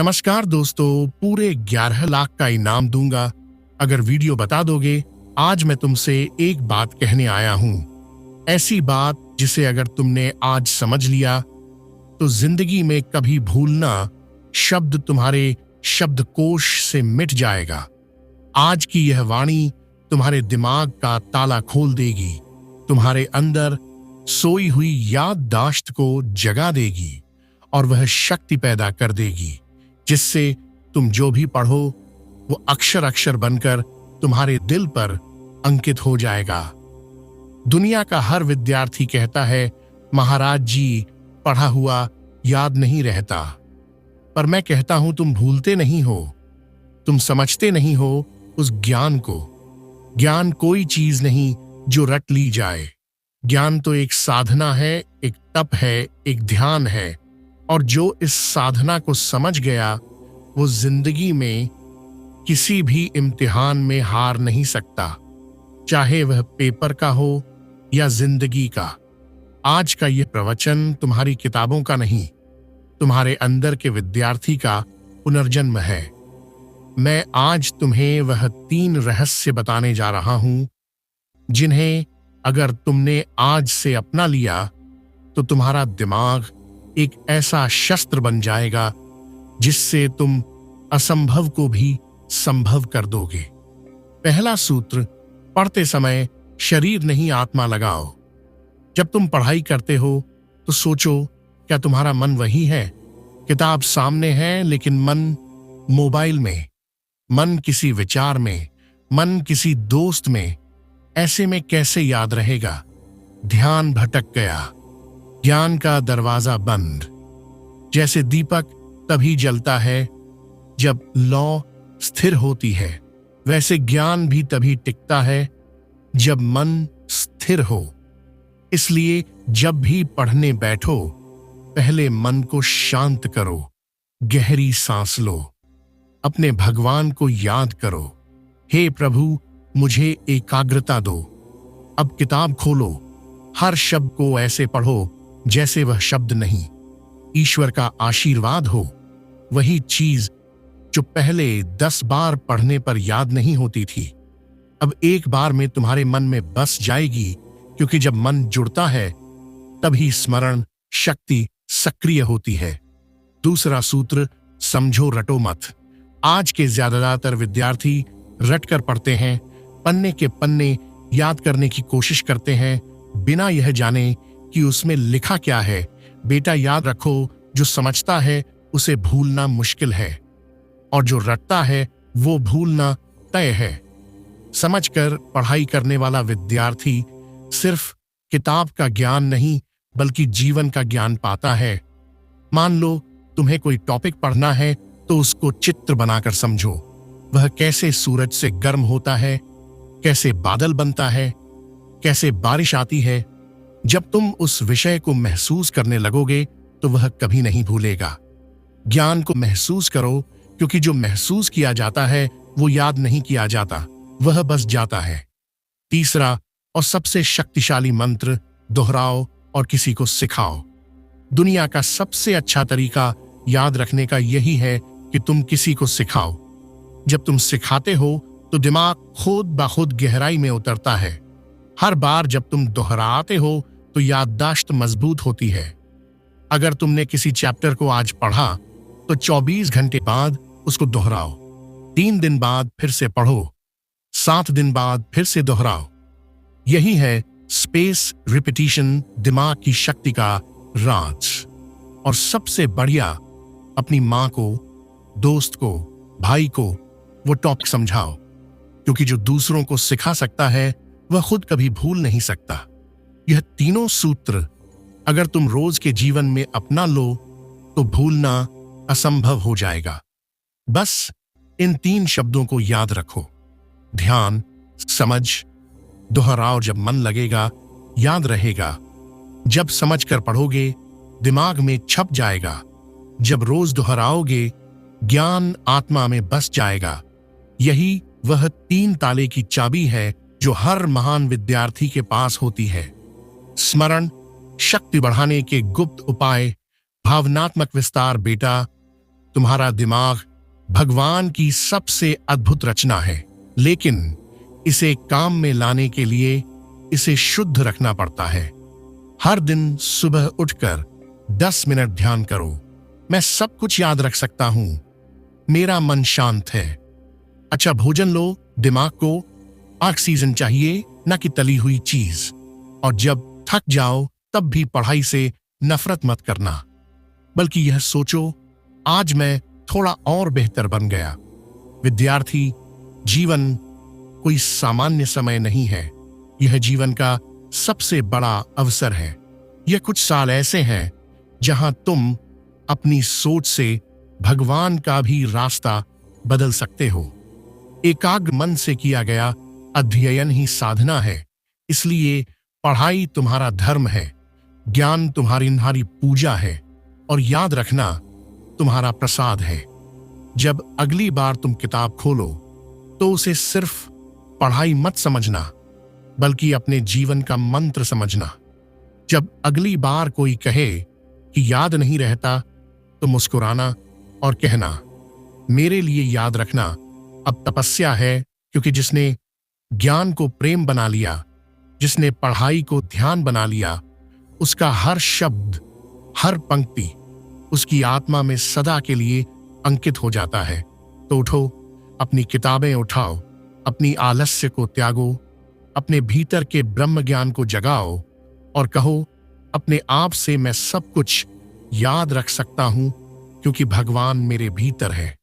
नमस्कार दोस्तों, पूरे 11 लाख का इनाम दूंगा अगर वीडियो बता दोगे। आज मैं तुमसे एक बात कहने आया हूं, ऐसी बात जिसे अगर तुमने आज समझ लिया तो जिंदगी में कभी भूलना शब्द तुम्हारे शब्दकोश से मिट जाएगा। आज की यह वाणी तुम्हारे दिमाग का ताला खोल देगी, तुम्हारे अंदर सोई हुई याददाश्त को जगा देगी और वह शक्ति पैदा कर देगी जिससे तुम जो भी पढ़ो वो अक्षर अक्षर बनकर तुम्हारे दिल पर अंकित हो जाएगा। दुनिया का हर विद्यार्थी कहता है, महाराज जी पढ़ा हुआ याद नहीं रहता, पर मैं कहता हूं तुम भूलते नहीं हो, तुम समझते नहीं हो उस ज्ञान को। ज्ञान कोई चीज नहीं जो रट ली जाए। ज्ञान तो एक साधना है, एक तप है, एक ध्यान है, और जो इस साधना को समझ गया वो जिंदगी में किसी भी इम्तिहान में हार नहीं सकता, चाहे वह पेपर का हो या जिंदगी का। आज का यह प्रवचन तुम्हारी किताबों का नहीं, तुम्हारे अंदर के विद्यार्थी का पुनर्जन्म है। मैं आज तुम्हें वह 3 रहस्य बताने जा रहा हूं जिन्हें अगर तुमने आज से अपना लिया तो तुम्हारा दिमाग एक ऐसा शस्त्र बन जाएगा जिससे तुम असंभव को भी संभव कर दोगे। पहला सूत्र, पढ़ते समय शरीर नहीं आत्मा लगाओ। जब तुम पढ़ाई करते हो तो सोचो, क्या तुम्हारा मन वही है? किताब सामने है लेकिन मन मोबाइल में, मन किसी विचार में, मन किसी दोस्त में। ऐसे में कैसे याद रहेगा? ध्यान भटक गया, ज्ञान का दरवाजा बंद। जैसे दीपक तभी जलता है जब लौ स्थिर होती है, वैसे ज्ञान भी तभी टिकता है जब मन स्थिर हो। इसलिए जब भी पढ़ने बैठो पहले मन को शांत करो, गहरी सांस लो, अपने भगवान को याद करो, हे प्रभु मुझे एकाग्रता दो। अब किताब खोलो, हर शब्द को ऐसे पढ़ो जैसे वह शब्द नहीं, ईश्वर का आशीर्वाद हो। वही चीज जो पहले 10 बार पढ़ने पर याद नहीं होती थी, अब एक बार में तुम्हारे मन में बस जाएगी, क्योंकि जब मन जुड़ता है तभी स्मरण शक्ति सक्रिय होती है। दूसरा सूत्र, समझो रटो मत। आज के ज्यादातर विद्यार्थी रटकर पढ़ते हैं, पन्ने के पन्ने याद करने की कोशिश करते हैं बिना यह जाने कि उसमें लिखा क्या है। बेटा याद रखो, जो समझता है उसे भूलना मुश्किल है और जो रटता है वो भूलना तय है। समझकर पढ़ाई करने वाला विद्यार्थी सिर्फ किताब का ज्ञान नहीं बल्कि जीवन का ज्ञान पाता है। मान लो तुम्हें कोई टॉपिक पढ़ना है तो उसको चित्र बनाकर समझो। वह कैसे सूरज से गर्म होता है, कैसे बादल बनता है, कैसे बारिश आती है। जब तुम उस विषय को महसूस करने लगोगे तो वह कभी नहीं भूलेगा। ज्ञान को महसूस करो, क्योंकि जो महसूस किया जाता है वो याद नहीं किया जाता, वह बस जाता है। तीसरा और सबसे शक्तिशाली मंत्र, दोहराओ और किसी को सिखाओ। दुनिया का सबसे अच्छा तरीका याद रखने का यही है कि तुम किसी को सिखाओ। जब तुम सिखाते हो तो दिमाग खुद ब खुद गहराई में उतरता है। हर बार जब तुम दोहराते हो तो याददाश्त मजबूत होती है। अगर तुमने किसी चैप्टर को आज पढ़ा तो 24 घंटे बाद उसको दोहराओ, 3 दिन बाद फिर से पढ़ो, 7 दिन बाद फिर से दोहराओ। यही है स्पेस रिपीटिशन दिमाग की शक्ति का राज। और सबसे बढ़िया, अपनी माँ को, दोस्त को, भाई को वो टॉपिक समझाओ, क्योंकि जो दूसरों को सिखा सकता है वह खुद कभी भूल नहीं सकता। यह तीनों सूत्र अगर तुम रोज के जीवन में अपना लो तो भूलना असंभव हो जाएगा। बस इन 3 शब्दों को याद रखो, ध्यान, समझ, दोहराओ। जब मन लगेगा याद रहेगा, जब समझकर पढ़ोगे दिमाग में छप जाएगा, जब रोज दोहराओगे ज्ञान आत्मा में बस जाएगा। यही वह 3 ताले की चाबी है जो हर महान विद्यार्थी के पास होती है। स्मरण शक्ति बढ़ाने के गुप्त उपाय, भावनात्मक विस्तार। बेटा, तुम्हारा दिमाग भगवान की सबसे अद्भुत रचना है, लेकिन इसे काम में लाने के लिए इसे शुद्ध रखना पड़ता है। हर दिन सुबह उठकर 10 मिनट ध्यान करो। मैं सब कुछ याद रख सकता हूं, मेरा मन शांत है। अच्छा भोजन लो, दिमाग को ऑक्सीजन चाहिए, न कि तली हुई चीज। और जब थक जाओ तब भी पढ़ाई से नफरत मत करना, बल्कि यह सोचो, आज मैं थोड़ा और बेहतर बन गया। विद्यार्थी जीवन कोई सामान्य समय नहीं है, यह जीवन का सबसे बड़ा अवसर है। यह कुछ साल ऐसे हैं जहां तुम अपनी सोच से भगवान का भी रास्ता बदल सकते हो। एकाग्र मन से किया गया अध्ययन ही साधना है, इसलिए पढ़ाई तुम्हारा धर्म है, ज्ञान तुम्हारी पूजा है, और याद रखना तुम्हारा प्रसाद है। जब अगली बार तुम किताब खोलो तो उसे सिर्फ पढ़ाई मत समझना, बल्कि अपने जीवन का मंत्र समझना। जब अगली बार कोई कहे कि याद नहीं रहता, तो मुस्कुराना और कहना, मेरे लिए याद रखना अब तपस्या है, क्योंकि जिसने ज्ञान को प्रेम बना लिया, जिसने पढ़ाई को ध्यान बना लिया, उसका हर शब्द, हर पंक्ति उसकी आत्मा में सदा के लिए अंकित हो जाता है। तो उठो, अपनी किताबें उठाओ, अपनी आलस्य को त्यागो, अपने भीतर के ब्रह्म ज्ञान को जगाओ और कहो अपने आप से, मैं सब कुछ याद रख सकता हूं क्योंकि भगवान मेरे भीतर है।